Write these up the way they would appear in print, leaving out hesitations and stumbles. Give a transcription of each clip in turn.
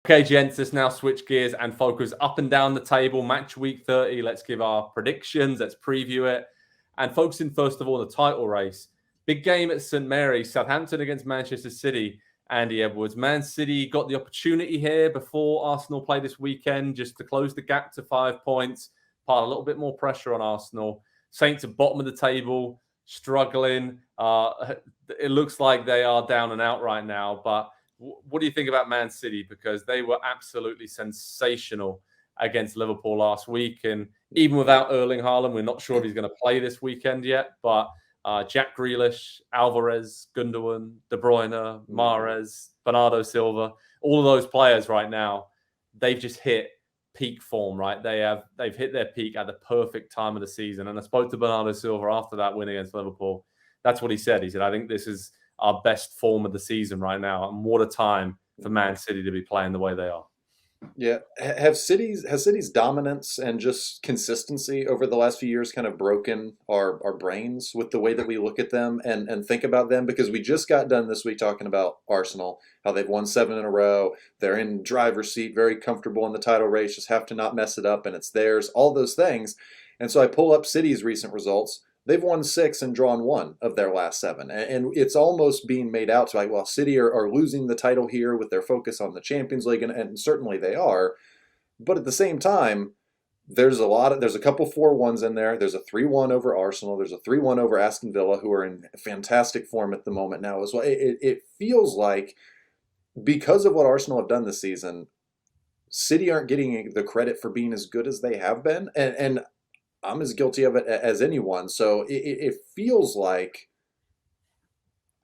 Okay, gents, let's now switch gears and focus up and down the table. Match week 30. Let's give our predictions. Let's preview it. And focusing first of all on the title race. Big game at St. Mary's. Southampton against Manchester City. Andy Edwards. Man City got the opportunity here before Arsenal play this weekend just to close the gap to 5 points. Pile a little bit more pressure on Arsenal. Saints at bottom of the table, struggling. It looks like they are down and out right now, but what do you think about Man City? Because they were absolutely sensational against Liverpool last week. And even without Erling Haaland, we're not sure if he's going to play this weekend yet. But Jack Grealish, Alvarez, Gundogan, De Bruyne, Mahrez, Bernardo Silva, all of those players right now, they've just hit peak form, right? They've hit their peak at the perfect time of the season. And I spoke to Bernardo Silva after that win against Liverpool. That's what he said. He said, I think this is our best form of the season right now. And what a time for Man City to be playing the way they are. Yeah. Has City's dominance and just consistency over the last few years kind of broken our brains with the way that we look at them and think about them? Because we just got done this week talking about Arsenal, how they've won 7 in a row. They're in driver's seat, very comfortable in the title race, just have to not mess it up and it's theirs, all those things. And so I pull up City's recent results. They've won 6 and drawn 1 of their last 7. And it's almost being made out to like, well, City are losing the title here with their focus on the Champions League, and certainly they are. But at the same time, there's a couple 4-1s in there. There's a 3-1 over Arsenal. There's a 3-1 over Aston Villa, who are in fantastic form at the moment now as well. It feels like because of what Arsenal have done this season, City aren't getting the credit for being as good as they have been. And I'm as guilty of it as anyone. So it feels like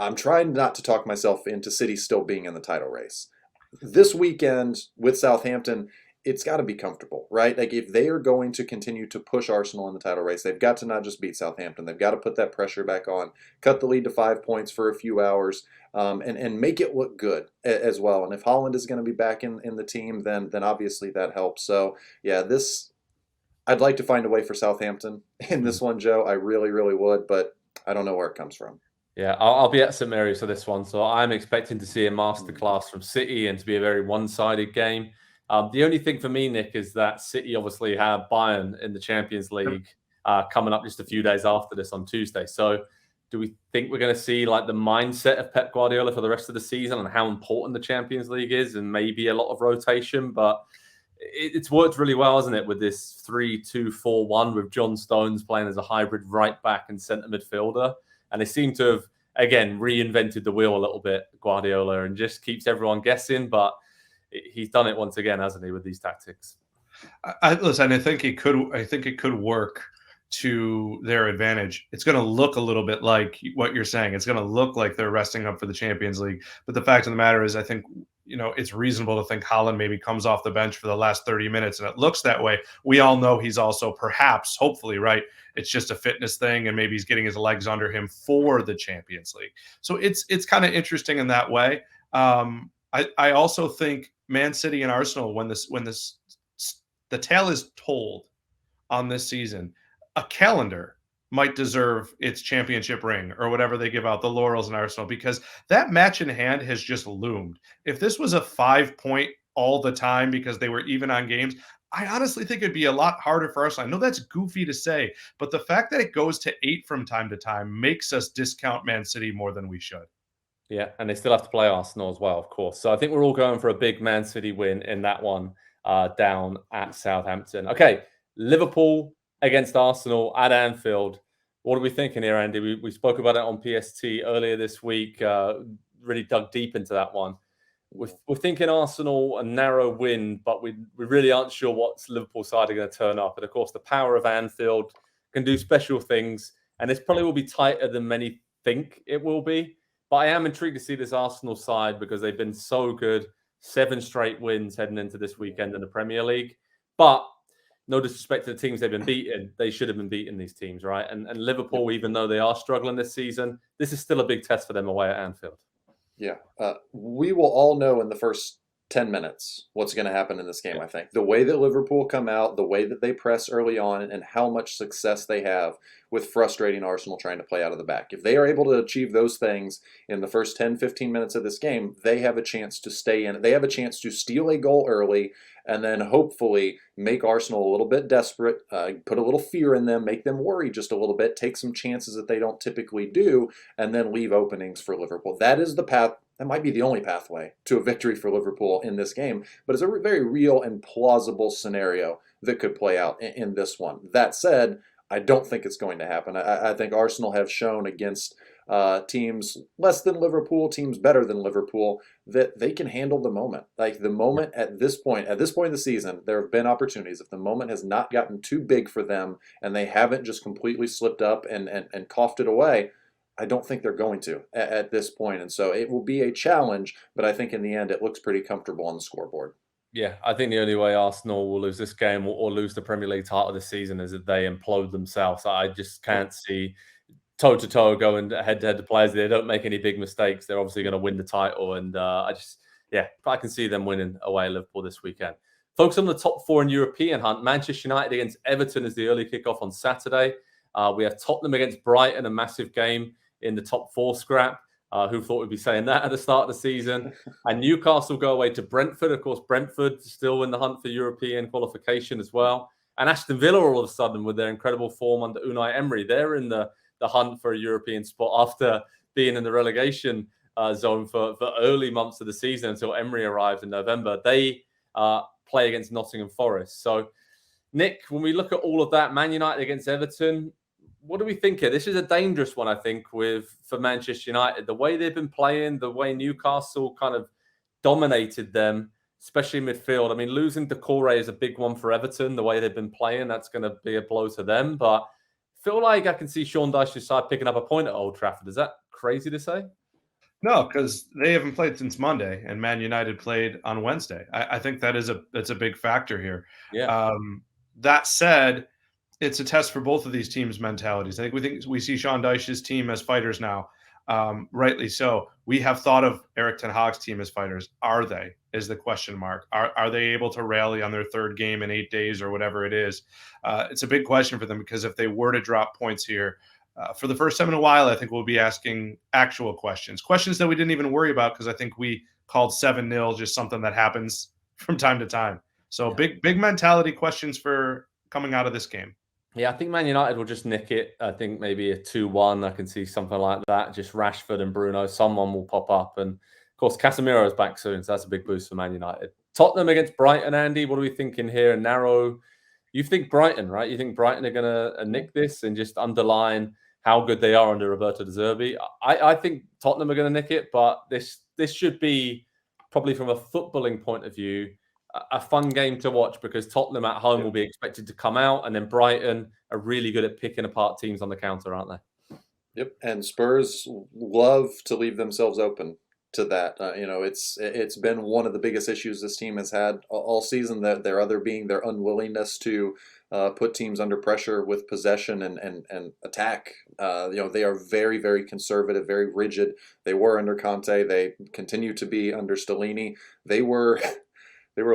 I'm trying not to talk myself into City still being in the title race. This weekend with Southampton, it's got to be comfortable, right? Like if they are going to continue to push Arsenal in the title race, they've got to not just beat Southampton. They've got to put that pressure back on, cut the lead to 5 points for a few hours, and make it look good as well. And if Haaland is going to be back in the team, then obviously that helps. So yeah, I'd like to find a way for Southampton in this one, Joe. I really, really would, but I don't know where it comes from. Yeah, I'll be at St. Mary's for this one. So I'm expecting to see a masterclass from City and to be a very one-sided game. The only thing for me, Nick, is that City obviously have Bayern in the Champions League coming up just a few days after this on Tuesday. So do we think we're going to see like the mindset of Pep Guardiola for the rest of the season and how important the Champions League is and maybe a lot of rotation? But it's worked really well, hasn't it, with this 3-2-4-1 with John Stones playing as a hybrid right back and centre midfielder. And they seem to have, again, reinvented the wheel a little bit, Guardiola, and just keeps everyone guessing. But he's done it once again, hasn't he, with these tactics? Listen, I think it could work to their advantage. It's going to look a little bit like what you're saying. It's going to look like they're resting up for the Champions League. But the fact of the matter is, I think, it's reasonable to think Haaland maybe comes off the bench for the last 30 minutes, and it looks that way. We all know he's also perhaps, hopefully, right, it's just a fitness thing, and maybe he's getting his legs under him for the Champions League. So it's kind of interesting in that way. I also think Man City and Arsenal, when the tale is told on this season, a calendar might deserve its championship ring or whatever they give out, the laurels in Arsenal, because that match in hand has just loomed. If this was a 5-point all the time because they were even on games, I honestly think it'd be a lot harder for Arsenal. I know that's goofy to say, but the fact that it goes to 8 from time to time makes us discount Man City more than we should. Yeah, and they still have to play Arsenal as well, of course. So I think we're all going for a big Man City win in that one down at Southampton. Okay, Liverpool against Arsenal at Anfield. What are we thinking here, Andy? We spoke about it on PST earlier this week, really dug deep into that one. We're thinking Arsenal, a narrow win, but we really aren't sure what Liverpool side are going to turn up. And, of course, the power of Anfield can do special things, and this probably will be tighter than many think it will be. But I am intrigued to see this Arsenal side because they've been so good. 7 straight wins heading into this weekend in the Premier League. But no disrespect to the teams they've been beaten, they should have been beating these teams, right? And Liverpool, even though they are struggling this season, this is still a big test for them away at Anfield. Yeah. We will all know in the first 10 minutes what's going to happen in this game, I think. The way that Liverpool come out, the way that they press early on, and how much success they have with frustrating Arsenal trying to play out of the back. If they are able to achieve those things in the first 10, 15 minutes of this game, they have a chance to stay in. They have a chance to steal a goal early and then hopefully make Arsenal a little bit desperate, put a little fear in them, make them worry just a little bit, take some chances that they don't typically do, and then leave openings for Liverpool. That is the path. That might be the only pathway to a victory for Liverpool in this game, but it's a very real and plausible scenario that could play out in this one. That said, I don't think it's going to happen. I think Arsenal have shown against teams less than Liverpool, teams better than Liverpool, that they can handle the moment. Like the moment at this point in the season, there have been opportunities. If the moment has not gotten too big for them and they haven't just completely slipped up and coughed it away, I don't think they're going to at this point. And so it will be a challenge, but I think in the end it looks pretty comfortable on the scoreboard. Yeah, I think the only way Arsenal will lose this game or lose the Premier League title this season is if they implode themselves. I just can't see toe-to-toe going head-to-head to players. They don't make any big mistakes. They're obviously going to win the title. And I can see them winning away at Liverpool this weekend. Focus on the top four in European hunt. Manchester United against Everton is the early kickoff on Saturday. We have Tottenham against Brighton, a massive game in the top four scrap. Who thought we'd be saying that at the start of the season? And Newcastle go away to Brentford. Of course, Brentford still in the hunt for European qualification as well. And Aston Villa all of a sudden with their incredible form under Unai Emery. They're in the hunt for a European spot after being in the relegation zone for early months of the season until Emery arrived in November. They play against Nottingham Forest. So, Nick, when we look at all of that, Man United against Everton, what do we think here? This is a dangerous one, I think, for Manchester United. The way they've been playing, the way Newcastle kind of dominated them, especially midfield. I mean, losing Doucouré is a big one for Everton. The way they've been playing, that's going to be a blow to them. But I feel like I can see Sean Dyche's side picking up a point at Old Trafford. Is that crazy to say? No, because they haven't played since Monday, and Man United played on Wednesday. I think that's a big factor here. Yeah. That said, it's a test for both of these teams' mentalities. I think we see Sean Dyche's team as fighters now, rightly so. We have thought of Erik ten Hag's team as fighters. Are they? Is the question mark. Are they able to rally on their third game in 8 days or whatever it is? It's a big question for them because if they were to drop points here, for the first time in a while, I think we'll be asking actual questions that we didn't even worry about because I think we called 7-0 just something that happens from time to time. So big mentality questions for coming out of this game. Yeah, I think Man United will just nick it. I think maybe a 2-1. I can see something like that. Just Rashford and Bruno. Someone will pop up. And, of course, Casemiro is back soon, so that's a big boost for Man United. Tottenham against Brighton, Andy. What are we thinking here? Narrow. You think Brighton, right? You think Brighton are going to nick this and just underline how good they are under Roberto De Zerbi? I think Tottenham are going to nick it, but this should be, probably from a footballing point of view, a fun game to watch because Tottenham at home will be expected to come out, and then Brighton are really good at picking apart teams on the counter, aren't they? Yep, and Spurs love to leave themselves open to that. It's been one of the biggest issues this team has had all season. That their other being their unwillingness to put teams under pressure with possession and attack. They are very, very conservative, very rigid. They were under Conte. They continue to be under Stellini. They were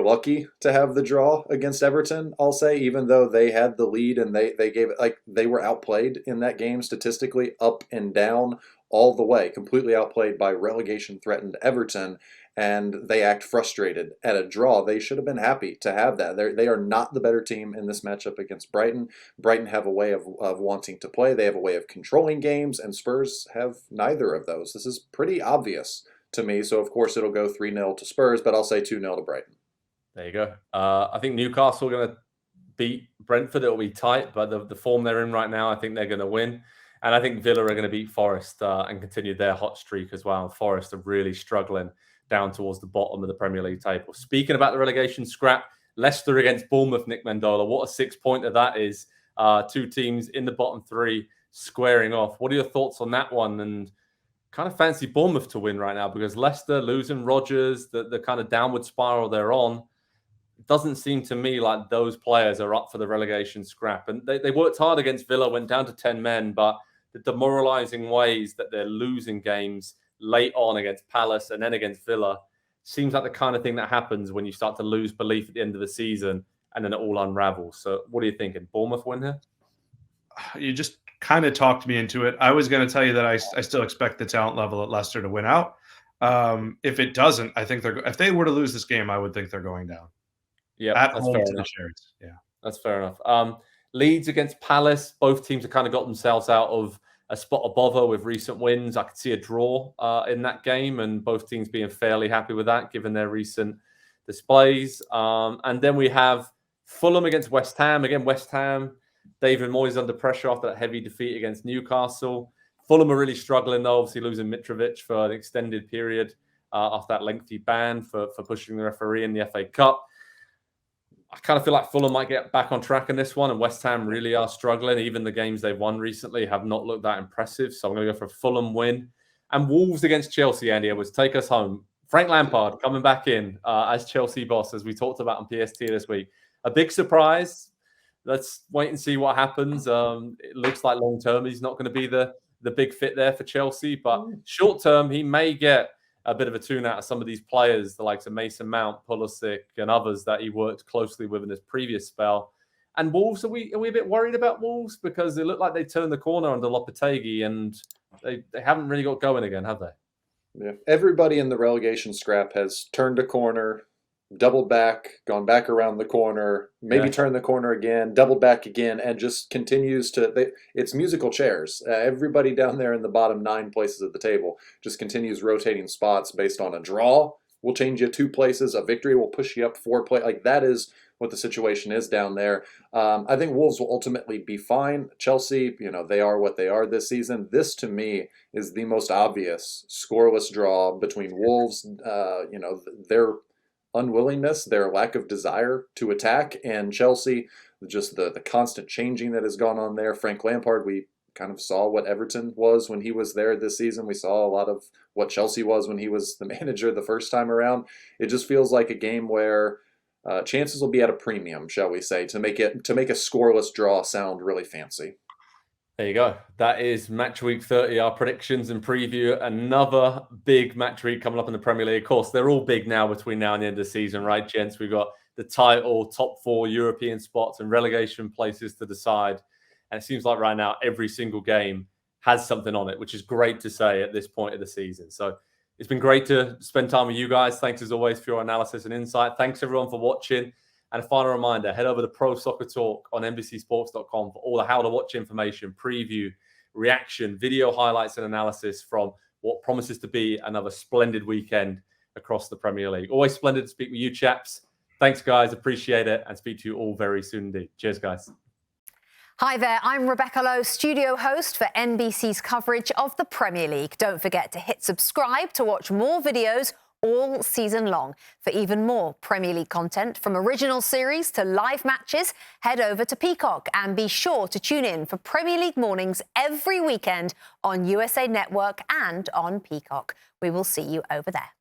lucky to have the draw against Everton, I'll say, even though they had the lead and they gave it, like, they were outplayed in that game statistically up and down all the way, completely outplayed by relegation-threatened Everton, and they act frustrated at a draw. They should have been happy to have that. They are not the better team in this matchup against Brighton. Brighton have a way of wanting to play. They have a way of controlling games, and Spurs have neither of those. This is pretty obvious to me, so of course it'll go 3-0 to Spurs, but I'll say 2-0 to Brighton. There you go. I think Newcastle are going to beat Brentford. It'll be tight, but the form they're in right now, I think they're going to win. And I think Villa are going to beat Forest and continue their hot streak as well. And Forest are really struggling down towards the bottom of the Premier League table. Speaking about the relegation scrap, Leicester against Bournemouth, Nick Mendola. What a 6-pointer that is. Two teams in the bottom three squaring off. What are your thoughts on that one? And kind of fancy Bournemouth to win right now because Leicester losing Rodgers, the kind of downward spiral they're on. It doesn't seem to me like those players are up for the relegation scrap. And they worked hard against Villa, went down to 10 men, but the demoralising ways that they're losing games late on against Palace and then against Villa seems like the kind of thing that happens when you start to lose belief at the end of the season and then it all unravels. So what are you thinking? Bournemouth win here? You just kind of talked me into it. I was going to tell you that I still expect the talent level at Leicester to win out. If it doesn't, I think if they were to lose this game, I would think they're going down. Yeah, at home to the Shards. Yeah, that's fair enough. Leeds against Palace. Both teams have kind of got themselves out of a spot of bother with recent wins. I could see a draw in that game, and both teams being fairly happy with that, given their recent displays. And then we have Fulham against West Ham. Again, West Ham, David Moyes under pressure after that heavy defeat against Newcastle. Fulham are really struggling, though, obviously losing Mitrovic for an extended period after that lengthy ban for pushing the referee in the FA Cup. I kind of feel like Fulham might get back on track in this one, and West Ham really are struggling. Even the games they've won recently have not looked that impressive. So I'm going to go for a Fulham win. And Wolves against Chelsea, Andy Edwards, take us home. Frank Lampard coming back in as Chelsea boss, as we talked about on PST this week. A big surprise. Let's wait and see what happens. It looks like long term he's not going to be the big fit there for Chelsea, but short term he may get a bit of a tune out of some of these players, the likes of Mason Mount, Pulisic, and others that he worked closely with in his previous spell. And Wolves, are we a bit worried about Wolves? Because they look like they turned the corner under Lopetegui, and they haven't really got going again, have they? Yeah. Everybody in the relegation scrap has turned a corner, doubled back, gone back around the corner, maybe turned the corner again, doubled back again, and just continues to. It's musical chairs. Everybody down there in the bottom 9 places at the table just continues rotating spots based on a draw. Will change you 2 places. A victory will push you up 4 places. Like, that is what the situation is down there. I think Wolves will ultimately be fine. Chelsea, they are what they are this season. This, to me, is the most obvious scoreless draw between Wolves. Their unwillingness, their lack of desire to attack, and Chelsea, just the constant changing that has gone on there. Frank Lampard, we kind of saw what Everton was when he was there this season. We saw a lot of what Chelsea was when he was the manager the first time around. It just feels like a game where chances will be at a premium, shall we say, to make a scoreless draw sound really fancy. There you go. That is Match Week 30, our predictions and preview. Another big match week coming up in the Premier League. Of course, they're all big now between now and the end of the season, right, gents? We've got the title, top 4 European spots and relegation places to decide. And it seems like right now every single game has something on it, which is great to say at this point of the season. So it's been great to spend time with you guys. Thanks as always for your analysis and insight. Thanks everyone for watching. And a final reminder, head over to Pro Soccer Talk on NBCSports.com for all the how to watch information, preview, reaction, video highlights and analysis from what promises to be another splendid weekend across the Premier League. Always splendid to speak with you chaps. Thanks, guys. Appreciate it. And speak to you all very soon indeed. Cheers, guys. Hi there, I'm Rebecca Lowe, studio host for NBC's coverage of the Premier League. Don't forget to hit subscribe to watch more videos all season long. For even more Premier League content, from original series to live matches, head over to Peacock and be sure to tune in for Premier League mornings every weekend on USA Network and on Peacock. We will see you over there.